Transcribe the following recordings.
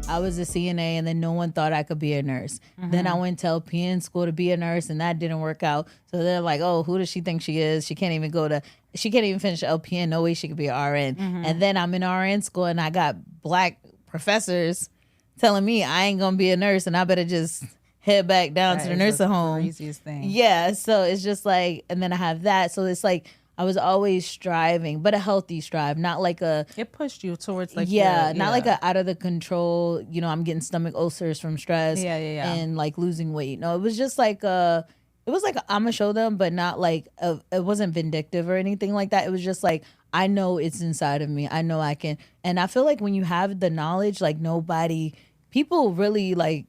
I was a CNA, and then no one thought I could be a nurse. Then I went to LPN school to be a nurse, and that didn't work out. So they're like, oh, who does she think she is? She can't even finish LPN. No way she could be an RN. And then I'm in RN school, and I got black professors telling me I ain't gonna be a nurse, and I better just head back down to the nursing home. Craziest thing. Yeah, so it's just like, and then I have that. So it's like I was always striving, but a healthy strive, not like it pushed you towards like not like a out of the control, I'm getting stomach ulcers from stress and like losing weight. No, it was just like I'm gonna show them, but not like it wasn't vindictive or anything like that. It was just like, I know it's inside of me. I know I can. And I feel like when you have the knowledge, like people really like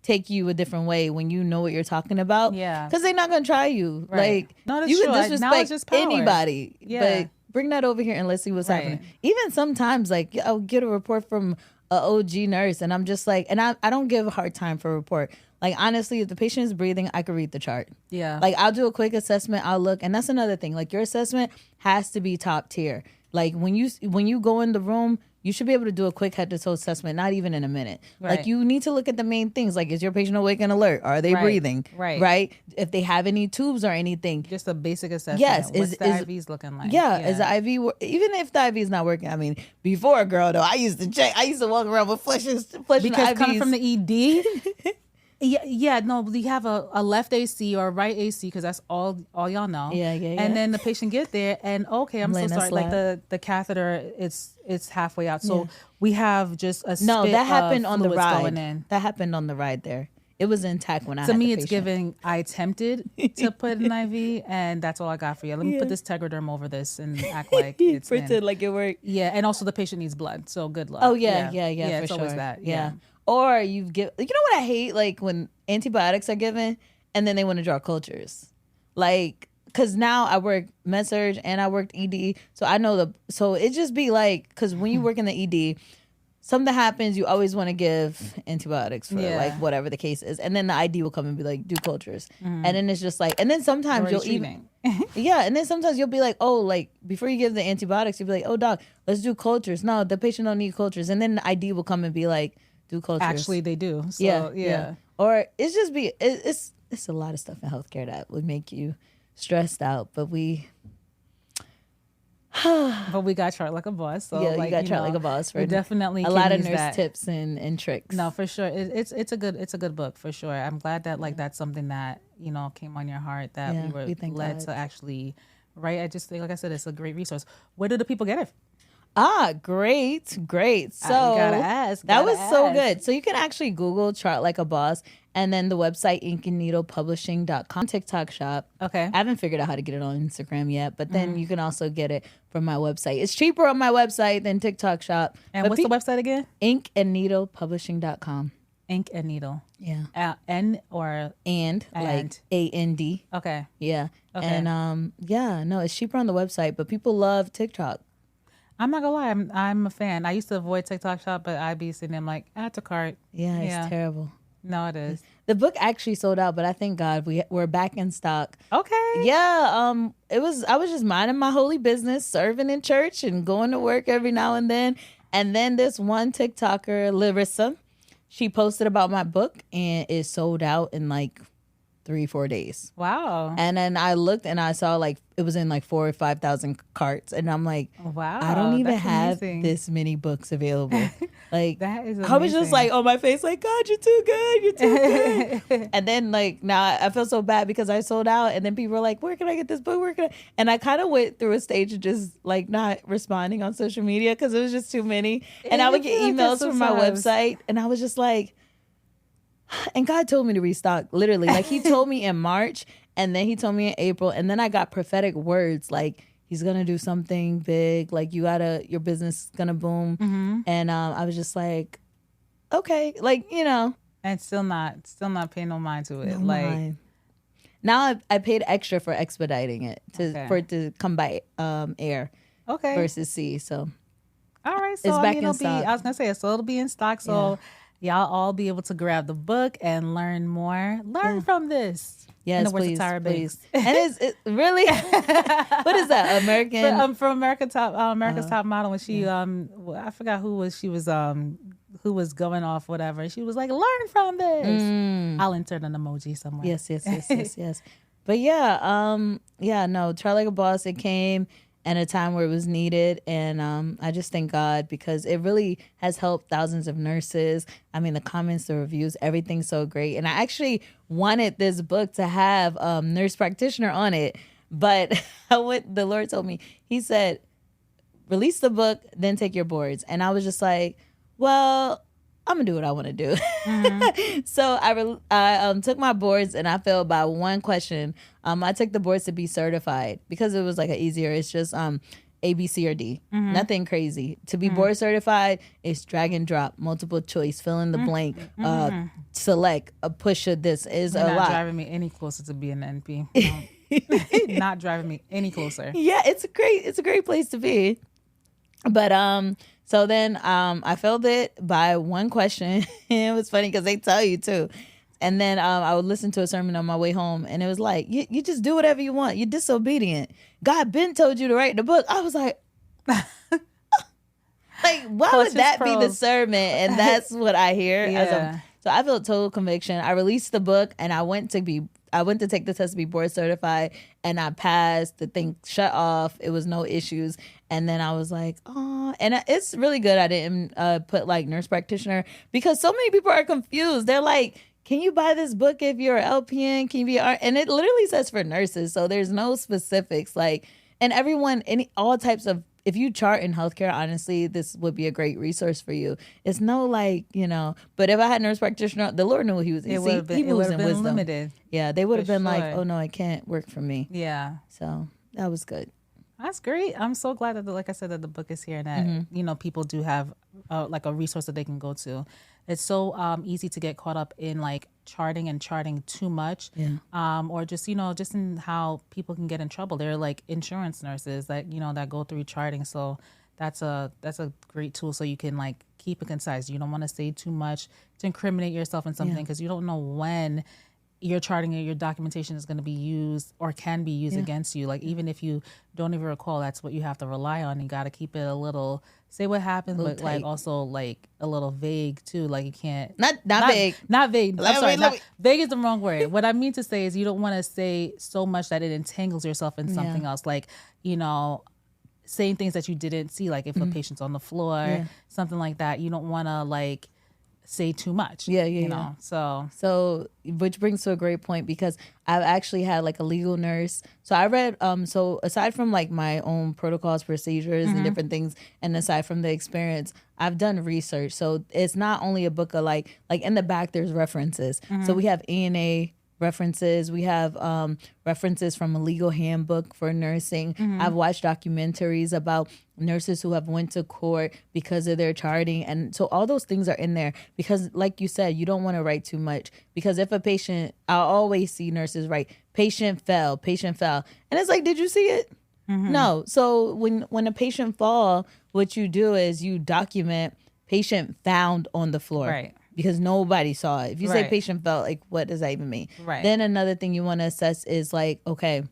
take you a different way when you know what you're talking about. Yeah. Because they're not going to try you. Right. Like, no, you can disrespect anybody. Yeah. But bring that over here and let's see what's happening. Even sometimes, like, I'll get a report from an OG nurse, and I'm just like, and I don't give a hard time for a report. Like, honestly, if the patient is breathing, I could read the chart. Yeah. Like, I'll do a quick assessment. I'll look. And that's another thing. Like, your assessment has to be top tier. Like, when you go in the room, you should be able to do a quick head-to-toe assessment, not even in a minute. Right. Like, you need to look at the main things. Like, is your patient awake and alert? Are they breathing? Right. If they have any tubes or anything. Just a basic assessment. Yes. What's the IVs looking like? Yeah. Is the IV, even if the IV is not working. I mean, before, girl, though, I used to walk around with flushing because IVs. Coming from the ED... no, we have a left AC or a right AC because that's all y'all know. Yeah. And then the patient get there and I'm so sorry. Like the catheter, it's halfway out. So we have just a spit that happened of on the ride. Going in. That happened on the ride there. It was intact when I had To me, the it's giving. I attempted to put an IV, and that's all I got for you. Let me put this Tegaderm over this and act like it's pretend like it worked. Yeah, and also the patient needs blood, so good luck. Oh yeah, for it's sure. always that. Yeah. Or you know what I hate? Like when antibiotics are given and then they want to draw cultures. Like, because now I work med surg and I worked ED. So I know so it just be like, because when you work in the ED, something happens, you always want to give antibiotics for like whatever the case is. And then the ID will come and be like, do cultures. And then it's just like, and then sometimes you'll even, and then sometimes you'll be like, oh, like before you give the antibiotics, you'll be like, oh, doc, let's do cultures. No, the patient don't need cultures. And then the ID will come and be like, do cultures. Actually, they do. So, yeah. Or it's just it's a lot of stuff in healthcare that would make you stressed out, but we got chart like a boss. So you got chart like a boss. For definitely a lot of nurse tips and tricks. No, for sure. It's a good book for sure. I'm glad that that's something that came on your heart that we were led to actually write. I just think, like I said, it's a great resource. Where do the people get it? Great. So gotta ask. That was so good. So you can actually Google Chart Like a Boss, and then the website inkandneedlepublishing.com, TikTok shop. Okay. I haven't figured out how to get it on Instagram yet, but then you can also get it from my website. It's cheaper on my website than TikTok shop. And what's the website again? inkandneedlepublishing.com. Ink and needle. Yeah. N or and like AND. Okay. Yeah. Okay. And it's cheaper on the website, but people love TikTok. I'm not gonna lie, I'm a fan. I used to avoid TikTok shop, but I'd be sitting there like, add to cart. Yeah, it's terrible. No, it is. The book actually sold out, but I thank God we're back in stock. Okay. Yeah. I was just minding my holy business, serving in church and going to work every now and then. And then this one TikToker, Larissa, she posted about my book and it sold out in like 3-4 days. Wow. And then I looked and I saw like it was in like 4,000 or 5,000 carts, and I'm like, wow, I don't even have this many books available. Like that is amazing. I was just like on my face, like, God, you're too good. And then like now I feel so bad because I sold out, and then people were like, where can I get this book? Where can I? And I kind of went through a stage of just like not responding on social media because it was just too many. And I would get emails from my website, and I was just like. And God told me to restock, literally. Like, he told me in March, and then he told me in April, and then I got prophetic words, like, he's going to do something big, like, your business is going to boom. Mm-hmm. And I was just like, okay, like, And still not paying no mind to it. No mind. Now I paid extra for expediting it, for it to come by air versus sea, so. All right, so it's back in stock. I was going to say, so it'll be in stock, so... Yeah. Y'all all be able to grab the book and learn more. Learn from this. Yes, please. And it's really, what is that? American? From America's Top Model. When she, I forgot who was who was going off, whatever. She was like, learn from this. I'll insert an emoji somewhere. Yes. But no, Try Like a Boss, it came at a time where it was needed. And I just thank God because it really has helped thousands of nurses. I mean, the comments, the reviews, everything's so great. And I actually wanted this book to have Nurse Practitioner on it. But the Lord told me, he said, release the book, then take your boards. And I was just like, well, I'm gonna do what I want to do. So I took my boards and I failed by one question. I took the boards to be certified because it was like it's just A, B, C, or D. Nothing crazy. To be board certified, it's drag and drop, multiple choice, fill in the blank, select, a push of this is You're a lot. Not driving me any closer to being an NP. Not driving me any closer. Yeah, it's a great place to be. But so then I failed it by one question. It was funny because they tell you too. And then I would listen to a sermon on my way home, and it was like, you just do whatever you want. You're disobedient. God been told you to write the book. I was like, like, why would that be the sermon? And that's what I hear. Yeah. So I felt total conviction. I released the book, and I went to take the test to be board certified, and I passed. The thing shut off. It was no issues. And then I was like, oh, and it's really good I didn't put like nurse practitioner because so many people are confused. They're like, can you buy this book if you're an LPN? Can you be and it literally says for nurses. So there's no specifics like, and everyone, all types of, if you chart in healthcare, honestly, this would be a great resource for you. It's no like, but if I had nurse practitioner, the Lord knew what he was. It would have been limited. Yeah, they would have been like, oh no, it can't work for me. Yeah. So that was good. That's great. I'm so glad that, like I said, that the book is here and that, people do have like a resource that they can go to. It's so easy to get caught up in like charting too much, or just just in how people can get in trouble. They're like insurance nurses that that go through charting. So that's a great tool. So you can like keep it concise. You don't want to say too much to incriminate yourself in something because you don't know when your charting or your documentation is going to be used or can be used against you. Like even if you don't even recall, that's what you have to rely on. You got to keep it a little, say what happened, but tight. Like also like a little vague too. Like you can't not vague. Not vague. I'm sorry. Vague is the wrong word. What I mean to say is you don't want to say so much that it entangles yourself in something else. Like saying things that you didn't see. Like if a patient's on the floor, something like that. You don't want to like say too much. Yeah. So which brings to a great point because I've actually had like a legal nurse. So I read so aside from like my own protocols, procedures and different things, and aside from the experience, I've done research. So it's not only a book of like in the back there's references. So we have ANA references. We have references from a legal handbook for nursing. I've watched documentaries about nurses who have went to court because of their charting. And so all those things are in there because like you said, you don't want to write too much because if a patient, I'll always see nurses write, patient fell. And it's like, did you see it? No. So when a patient fall, what you do is you document patient found on the floor. Right. Because nobody saw it. If you say patient felt, like, what does that even mean? Right. Then another thing you want to assess is like, okay,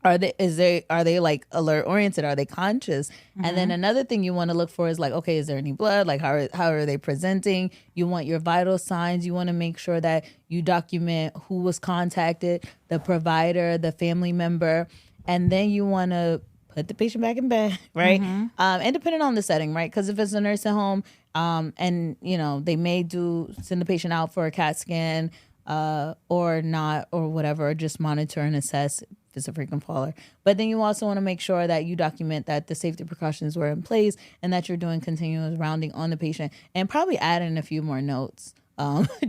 are they like alert oriented? Are they conscious? And then another thing you want to look for is like, okay, is there any blood? Like how are they presenting? You want your vital signs. You want to make sure that you document who was contacted, the provider, the family member, and then you want to put the patient back in bed, right? And depending on the setting, right? Because if it's a nursing home, and they may send the patient out for a CAT scan, or not, or whatever, or just monitor and assess if it's a frequent faller. But then you also want to make sure that you document that the safety precautions were in place and that you're doing continuous rounding on the patient and probably add in a few more notes,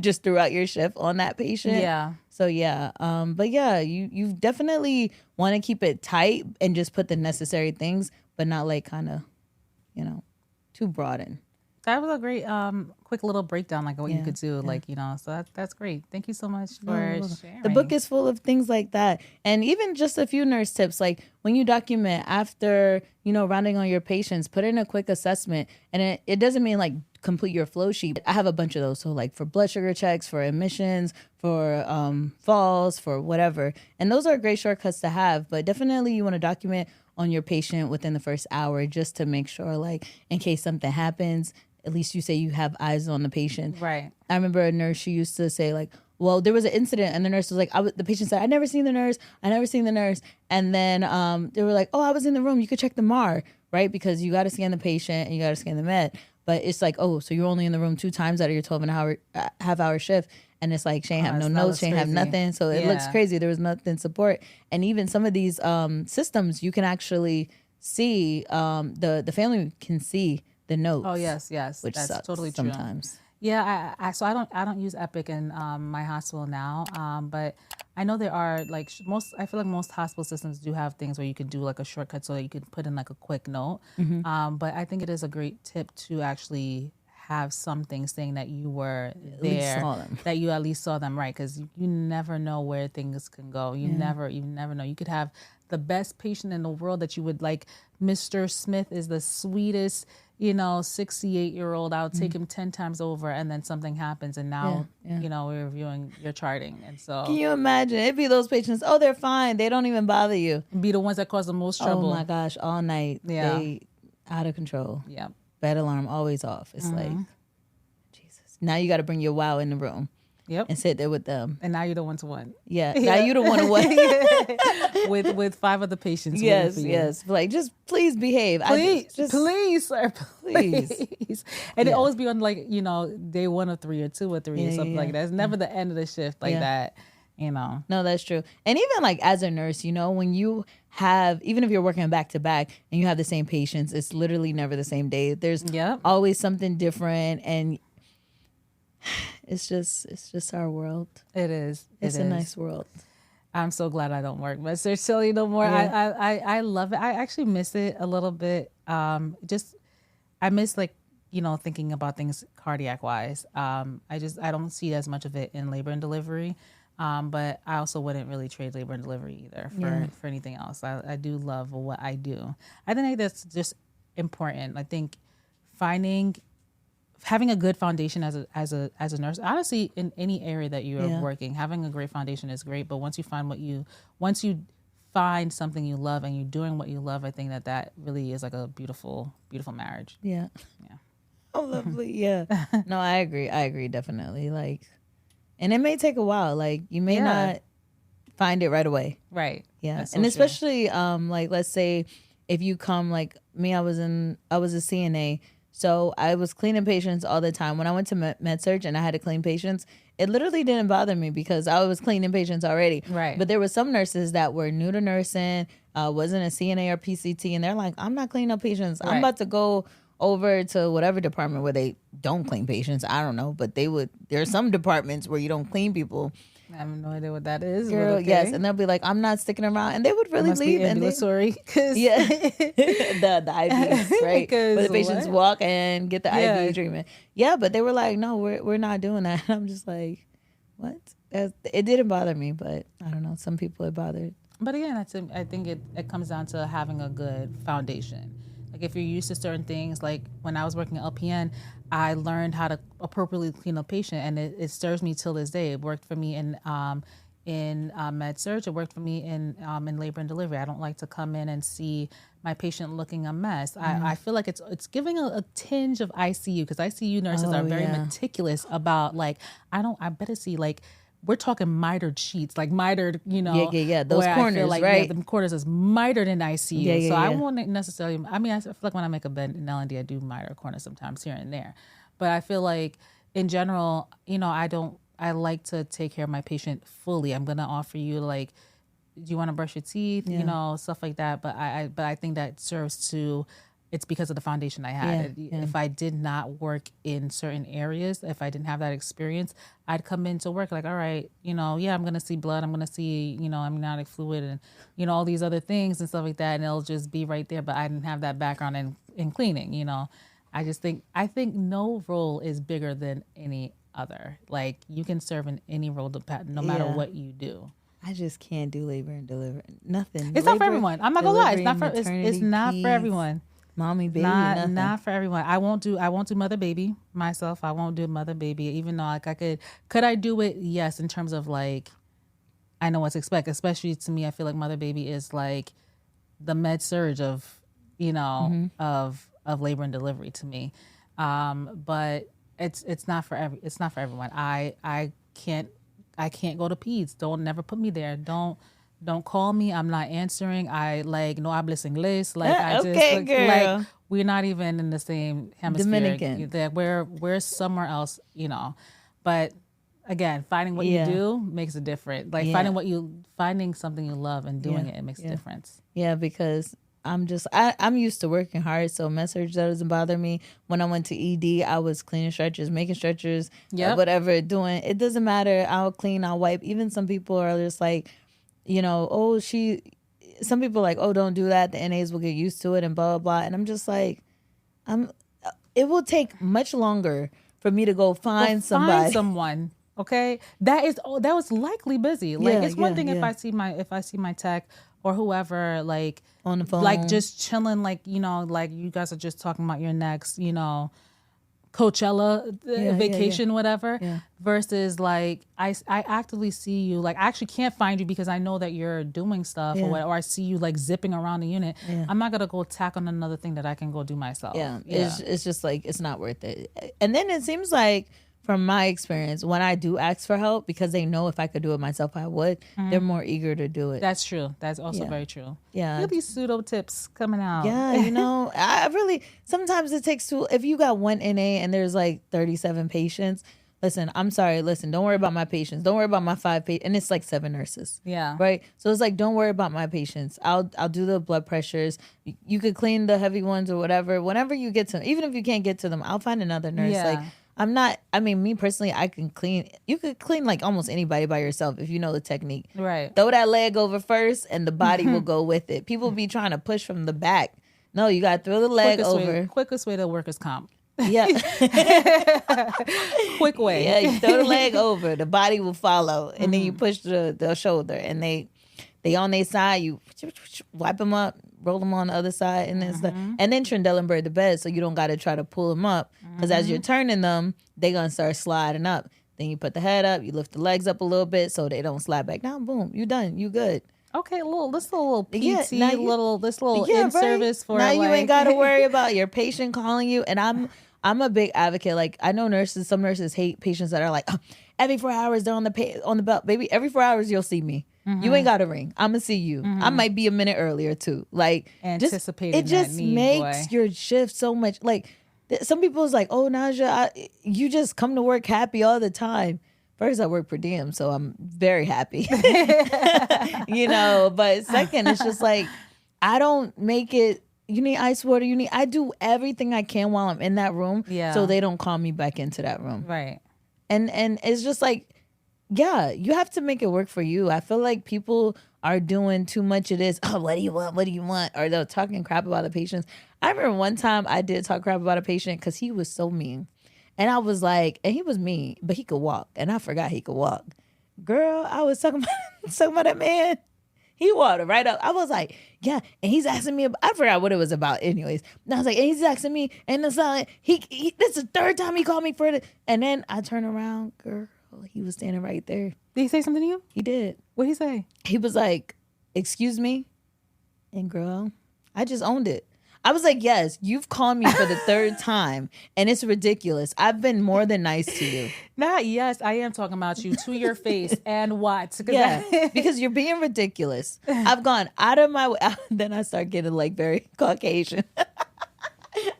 just throughout your shift on that patient. Yeah. So but yeah, you definitely want to keep it tight and just put the necessary things, but not like kind of, too broad in. That was a great quick little breakdown, like what you could do, like, so that's great. Thank you so much for sharing. The book is full of things like that. And even just a few nurse tips, like when you document after, rounding on your patients, put in a quick assessment. And it doesn't mean like complete your flow sheet. I have a bunch of those. So like for blood sugar checks, for admissions, for falls, for whatever. And those are great shortcuts to have. But definitely you want to document on your patient within the first hour just to make sure, like, in case something happens, at least you say you have eyes on the patient. Right. I remember a nurse, she used to say like, well, there was an incident and the nurse was like, the patient said, I never seen the nurse. And then they were like, oh, I was in the room. You could check the MAR, right? Because you got to scan the patient and you got to scan the med. But it's like, oh, so you're only in the room 2 times out of your 12.5-hour shift. And it's like, she ain't have no notes, she ain't have nothing. So it looks crazy. There was nothing support. And even some of these systems, you can actually see, the family can see the notes. Oh, yes. Which that's sucks totally true. Sometimes. Yeah, so I don't use Epic in my hospital now, but I know there are like I feel like most hospital systems do have things where you can do like a shortcut so that you can put in like a quick note. But I think it is a great tip to actually have something saying that you were there, that you at least saw them, right? Because you never know where things can go. You never know. You could have the best patient in the world that you would like. Mr. Smith is the sweetest, 68-year-old. I'll take him 10 times over, and then something happens, and now we're reviewing your charting. And so, can you imagine? It'd be those patients. Oh, they're fine. They don't even bother you. Be the ones that cause the most trouble. Oh my gosh, all night. Yeah, they out of control. Yeah, bed alarm always off. It's like, Jesus. Now you got to bring your wow in the room. Yep. And sit there with them. And now you're the 1-to-1. Yeah. Now you're the 1-to-1. with 5 other patients. Yes. Like, just please behave. Please, sir. Please. And it always be on like, day 1 or 3 or 2 or 3 or something like that. It's never the end of the shift like that. No, that's true. And even like as a nurse, when you have, even if you're working back to back and you have the same patients, it's literally never the same day. There's always something different, and it's just our world. It is. It's a nice world. I'm so glad I don't work Mr. Chili no more. Yeah. I love it. I actually miss it a little bit. I miss like, thinking about things cardiac wise. I don't see as much of it in labor and delivery. But I also wouldn't really trade labor and delivery either for anything else. I do love what I do. I think that's just important. I think having a good foundation as a nurse, honestly, in any area that you are working, having a great foundation is great. But once you find something you love and you're doing what you love, I think that really is like a beautiful, beautiful marriage. Yeah. Oh, lovely. Yeah. No, I agree. Definitely. Like, and it may take a while. Like, you may not find it right away. Right. Yeah. That's and especially, like, let's say if you come like me, I was a CNA. So I was cleaning patients all the time. When I went to med-surg and I had to clean patients, it literally didn't bother me because I was cleaning patients already. Right. But there were some nurses that were new to nursing, wasn't a CNA or PCT, and they're like, I'm not cleaning up patients. Right. I'm about to go over to whatever department where they don't clean patients. I don't know, but there are some departments where you don't clean people. I have no idea what that is. Girl, okay. Yes, and they'll be like, I'm not sticking around, and they would really leave. Ambulatory, the IVs, right? Where the patients walk and get the IV treatment. Yeah, but they were like, no, we're not doing that. And I'm just like, what? It didn't bother me, but I don't know. Some people it bothered. But again, I think it comes down to having a good foundation. Like if you're used to certain things, like when I was working at LPN, I learned how to appropriately clean a patient, and it serves me till this day. It worked for me in med-surg. It worked for me in labor and delivery. I don't like to come in and see my patient looking a mess. I feel like it's giving a tinge of ICU, because ICU nurses are very meticulous about like, I better see like, we're talking mitered sheets, like mitered, those corners, like, right? The corners is mitered in ICU. I won't necessarily, I feel like when I make a bed in L&D, I do miter corners sometimes here and there. But I feel like in general, I like to take care of my patient fully. I'm going to offer you like, do you want to brush your teeth? Stuff like that. But I think that serves to, it's because of the foundation I had. If I did not work in certain areas, if I didn't have that experience, I'd come into work like, all right, I'm going to see blood. I'm going to see, amniotic fluid and, all these other things and stuff like that. And it'll just be right there. But I didn't have that background in cleaning, I think no role is bigger than any other. Like you can serve in any role no matter what you do. I just can't do labor and delivery. Nothing. It's not for everyone. I'm not gonna lie. It's not for everyone. Mommy, baby, not for everyone. I won't do mother baby myself. I won't do mother baby, even though like could I do it? Yes, in terms of like, I know what to expect. Especially to me, I feel like mother baby is like the med surge of, of labor and delivery to me. But it's not for everyone. I can't go to peds. Don't never put me there. Don't call me. I'm not answering. I no hablas inglés. Girl. We're not even in the same hemisphere. Dominican. We're somewhere else, But again, finding what you do makes a difference. Finding something you love and doing it makes a difference. Yeah, because I'm used to working hard, so message doesn't bother me. When I went to ED, I was cleaning stretchers, making stretchers, whatever, doing. It doesn't matter. I'll clean, I'll wipe. Even some people are just like, some people are like, oh, don't do that. The NAs will get used to it and blah, blah, blah. And I'm just like, it will take much longer for me to go find someone. Okay. That was likely busy. It's one thing if I see my tech or whoever, on the phone, just chilling, you guys are just talking about your next, Coachella vacation, whatever, versus I actively see you, I actually can't find you because I know that you're doing stuff or I see you zipping around the unit. I'm not gonna go tack on another thing that I can go do myself. It's just it's not worth it. And then it seems like, from my experience, when I do ask for help, because they know if I could do it myself, I would, they're more eager to do it. That's true. That's also very true. Yeah. Look at these pseudo tips coming out. Yeah, I really, sometimes it takes if you got one NA and there's 37 patients, listen, I'm sorry, don't worry about my patients. Don't worry about my 5 patients. And it's 7 nurses. Yeah. Right? So it's don't worry about my patients. I'll do the blood pressures. You could clean the heavy ones or whatever. Whenever you get to them, even if you can't get to them, I'll find another nurse. Yeah. Me personally, I can clean. You could clean almost anybody by yourself if you know the technique. Right. Throw that leg over first and the body will go with it. People be trying to push from the back. No, you got to throw the leg over. Quickest way to workers' comp. Yeah. Quick way. Yeah, you throw the leg over, the body will follow. And then you push the shoulder and they on their side, you wipe them up, roll them on the other side, and then Trendelenburg the bed, so you don't got to try to pull them up, because as you're turning them, they're going to start sliding up. Then you put the head up, you lift the legs up a little bit so they don't slide back down. Boom, you done, you good. Okay, this little PT, in-service for now you ain't got to worry about your patient calling you. And I'm a big advocate. I know some nurses hate patients that are every 4 hours they're on the belt. Baby, every 4 hours you'll see me. You ain't got to ring. I'm gonna see you. I might be a minute earlier too. Anticipating it just makes your shift so much. Some people is oh, Najah, you just come to work happy all the time. First, I work per diem, so I'm very happy. But second, it's just I don't make it. You need ice water. I do everything I can while I'm in that room, so they don't call me back into that room. Right. And it's just you have to make it work for you. I feel like people are doing too much of this. Oh, what do you want? What do you want? Or they're talking crap about the patients. I remember one time I did talk crap about a patient because he was so mean. And I was and he was mean, but he could walk. And I forgot he could walk. Girl, I was talking about that man. He walked right up. I was yeah. And he's asking me, I forgot what it was about anyways. And I was and he's asking me, and it's this is the third time he called me for it. And then I turn around, girl. He was standing right there. Did he say something to you? He did. What did he say? He was excuse me? And girl, I just owned it. I was yes, you've called me for the third time and it's ridiculous. I've been more than nice to you. Yes, I am talking about you to your face and what? Because you're being ridiculous. I've gone out of my way. Then I start getting very Caucasian.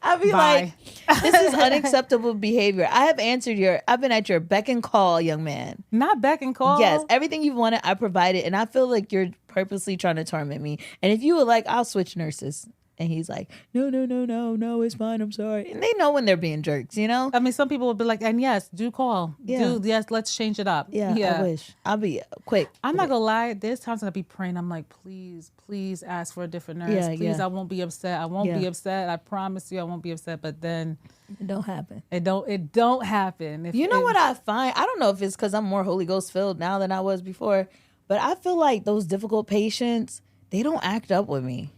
I'll be this is unacceptable behavior. I've been at your beck and call, young man. Not beck and call. Yes, everything you wanted, I provided. And I feel you're purposely trying to torment me. And if you would I'll switch nurses. And he's no, it's fine. I'm sorry. And they know when they're being jerks, I mean, some people will be and yes, do call. Yeah. Yes, let's change it up. Yeah. I wish. I'll be quick. I'm not going to lie. There's times I'll be praying. I'm please ask for a different nurse. Please, I won't be upset. I won't be upset. I promise you I won't be upset. But then it don't happen. It don't happen. What I find? I don't know if it's because I'm more Holy Ghost filled now than I was before. But I feel those difficult patients, they don't act up with me.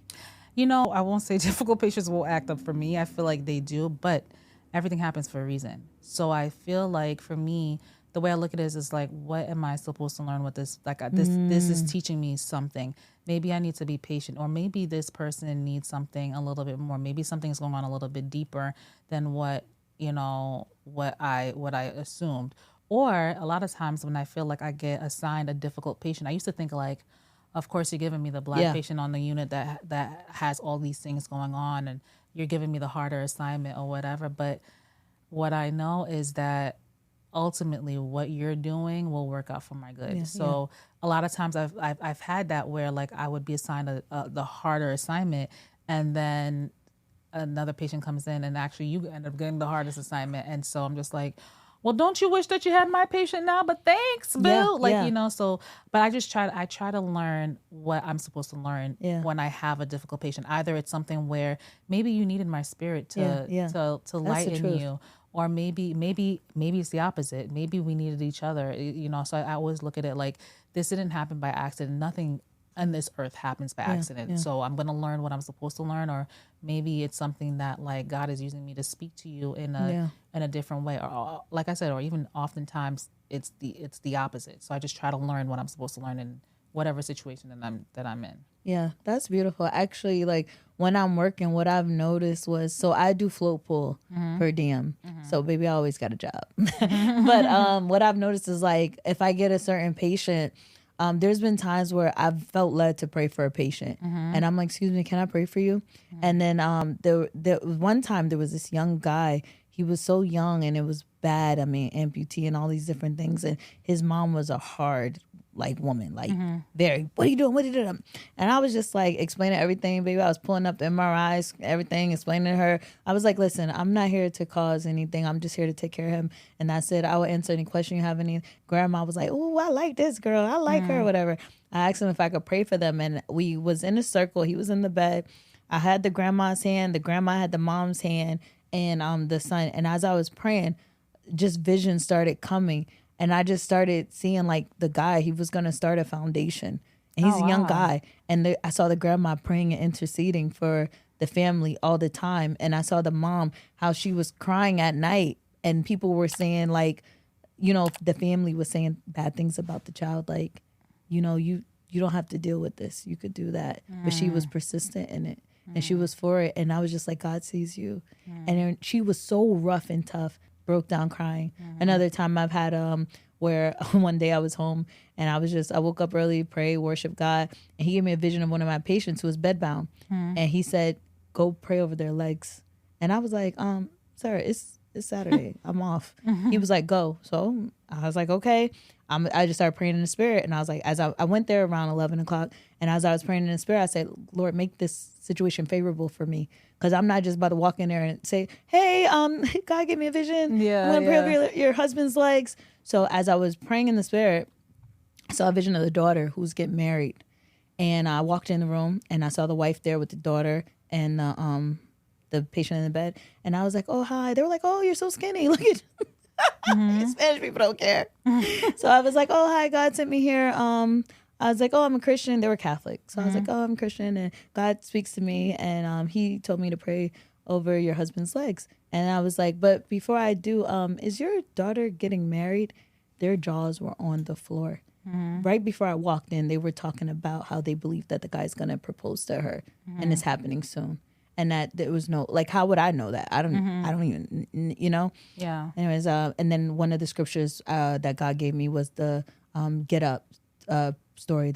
I won't say difficult patients will act up for me. I feel they do, but everything happens for a reason. So I feel for me, the way I look at it is what am I supposed to learn with this? This is teaching me something. Maybe I need to be patient, or maybe this person needs something a little bit more. Maybe something's going on a little bit deeper than what what I assumed. Or a lot of times when I feel like I get assigned a difficult patient, I used to think like, of course you're giving me the Black patient on the unit that has all these things going on, and you're giving me the harder assignment or whatever. But what I know is that ultimately what you're doing will work out for my good. So a lot of times I've had that where like I would be assigned the harder assignment, and then another patient comes in and actually you end up getting the hardest assignment. And so I'm just like, well, don't you wish that you had my patient now? But thanks, Bill. So, but I try to learn what I'm supposed to learn when I have a difficult patient. Either it's something where maybe you needed my spirit to lighten you, or maybe it's the opposite. Maybe we needed each other, so I always look at it like this didn't happen by accident. Nothing on this earth happens by accident. So I'm going to learn what I'm supposed to learn, or maybe it's something that like God is using me to speak to you in a different way. Or like I said, or even oftentimes it's the opposite. So I just try to learn what I'm supposed to learn in whatever situation that I'm in. Yeah, that's beautiful. Actually, like when I'm working, what I've noticed was, so I do float pool per diem. So baby, I always got a job. But what I've noticed is like if I get a certain patient, there's been times where I've felt led to pray for a patient, and I'm like, "Excuse me, can I pray for you?" And then there one time there was this young guy. He was so young, and it was bad. I mean, amputee and all these different things. And his mom was a hard woman, very. What are you doing? What are you doing? And I was just like explaining everything, baby. I was pulling up the MRIs, everything, explaining to her. I was like, listen, I'm not here to cause anything. I'm just here to take care of him. And I said, I will answer any question you have. Any. Grandma was like, oh, I like this girl. I like her, whatever. I asked him if I could pray for them. And we was in a circle. He was in the bed. I had the grandma's hand. The grandma had the mom's hand, and the son. And as I was praying, just visions started coming. And I just started seeing like the guy, he was going to start a foundation. And he's a young guy. And I saw the grandma praying and interceding for the family all the time. And I saw the mom, how she was crying at night. And people were saying like, the family was saying bad things about the child. Like, you don't have to deal with this. You could do that. But she was persistent in it. And she was for it. And I was just like, God sees you. And then she was so rough and tough. Broke down crying. Another time I've had where one day I was home and I woke up early, pray, worship God, and he gave me a vision of one of my patients who was bedbound, and he said, "Go pray over their legs." And I was like, "Sir, it's Saturday. I'm off." He was like, "Go." So I was like, "Okay." I just started praying in the spirit, and I was like, as I went there around 11 o'clock, and as I was praying in the spirit, I said, "Lord, make this situation favorable for me, because I'm not just about to walk in there and say, hey, God gave me a vision. I'm going to pray over your husband's legs." So as I was praying in the spirit, I saw a vision of the daughter who was getting married, and I walked in the room, and I saw the wife there with the daughter and the patient in the bed, and I was like, "Oh, hi." They were like, "Oh, you're so skinny. Look at." Spanish people don't care. So I was like, "Oh, hi, God sent me here." I was like, "Oh, I'm a Christian." They were Catholic. So I was like, "Oh, I'm Christian, and God speaks to me, and he told me to pray over your husband's legs." And I was like, "But before I do, is your daughter getting married?" Their jaws were on the floor. Right before I walked in, they were talking about how they believe that the guy's going to propose to her, and it's happening soon. And that there was no, like, how would I know that? I don't even, Yeah. Anyways, and then one of the scriptures that God gave me was the get up story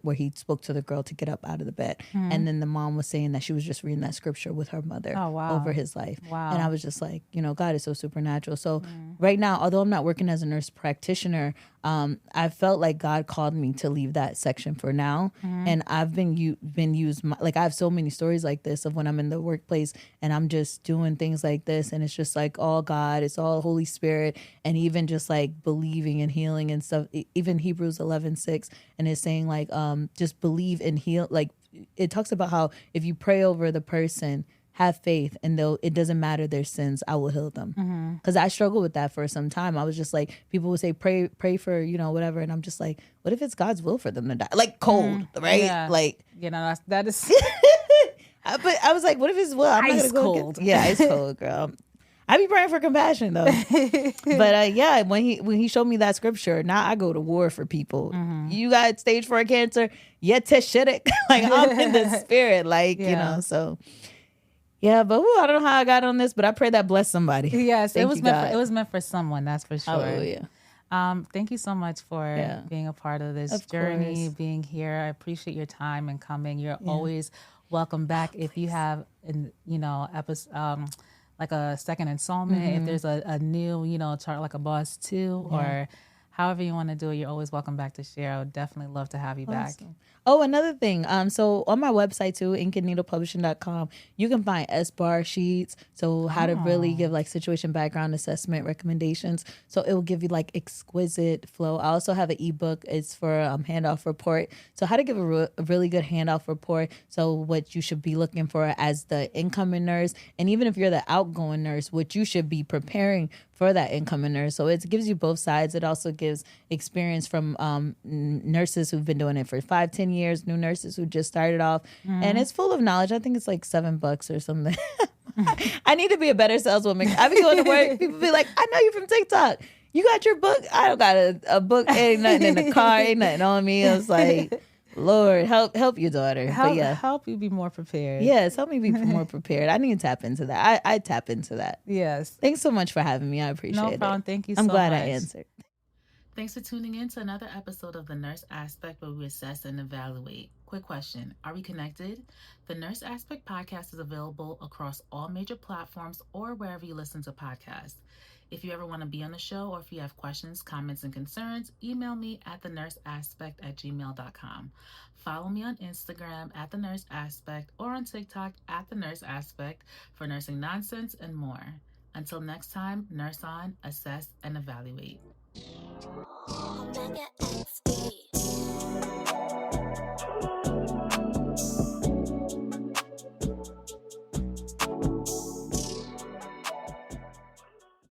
where he spoke to the girl to get up out of the bed. And then the mom was saying that she was just reading that scripture with her mother over his life. Wow. And I was just like, God is so supernatural. So right now, although I'm not working as a nurse practitioner, I felt like God called me to leave that section for now. And I've been used, like I have so many stories like this of when I'm in the workplace and I'm just doing things like this. And it's just like all God, it's all Holy Spirit. And even just like believing and healing and stuff, even Hebrews 11:6. And it's saying like, just believe and heal. Like it talks about how if you pray over the person, have faith, and though it doesn't matter their sins, I will heal them. Because I struggled with that for some time. I was just like, people would say, pray for, whatever. And I'm just like, what if it's God's will for them to die? Like cold, right? Yeah. Like, that is. But I was like, what if it's will? I'm ice cold. Yeah, ice cold, girl. I be praying for compassion though. But yeah, when he showed me that scripture, now I go to war for people. You got stage 4 cancer, yeah, teshedek. Like I'm in the spirit, like, so. Yeah, but I don't know how I got on this, but I pray that bless somebody. Yes, it was meant for someone, that's for sure. Hallelujah. Thank you so much for being a part of this journey, being here. I appreciate your time and coming. You're always welcome back. If you have, episode, like a second installment, if there's a new, chart like a boss 2 or however you want to do it, you're always welcome back to share. I would definitely love to have you back. Oh, another thing. So on my website too, inkandneedlepublishing.com, you can find SBAR sheets. So how to really give like situation background assessment recommendations. So it will give you like exquisite flow. I also have an ebook. It's for handoff report. So how to give a really good handoff report. So what you should be looking for as the incoming nurse, and even if you're the outgoing nurse, what you should be preparing for that incoming nurse. So it gives you both sides. It also gives experience from nurses who've been doing it for 5-10 years, new nurses who just started off. And it's full of knowledge. I think it's like $7 or something. I need to be a better saleswoman. I be going to work, people be like, I know you from TikTok. You got your book? I don't got a book. Ain't nothing in the car. Ain't nothing on me. I was like, Lord, help your daughter. Help you be more prepared. Yes, help me be more prepared. I need to tap into that. I tap into that. Yes. Thanks so much for having me. I appreciate it. No problem. Thank you so much. I'm glad I answered. Thanks for tuning in to another episode of The Nurse Aspect, where we assess and evaluate. Quick question. Are we connected? The Nurse Aspect podcast is available across all major platforms or wherever you listen to podcasts. If you ever want to be on the show, or if you have questions, comments, and concerns, email me at thenurseaspect@gmail.com. Follow me on Instagram at The Nurse Aspect or on TikTok at The Nurse Aspect for nursing nonsense and more. Until next time, nurse on, assess, and evaluate. Omega XP.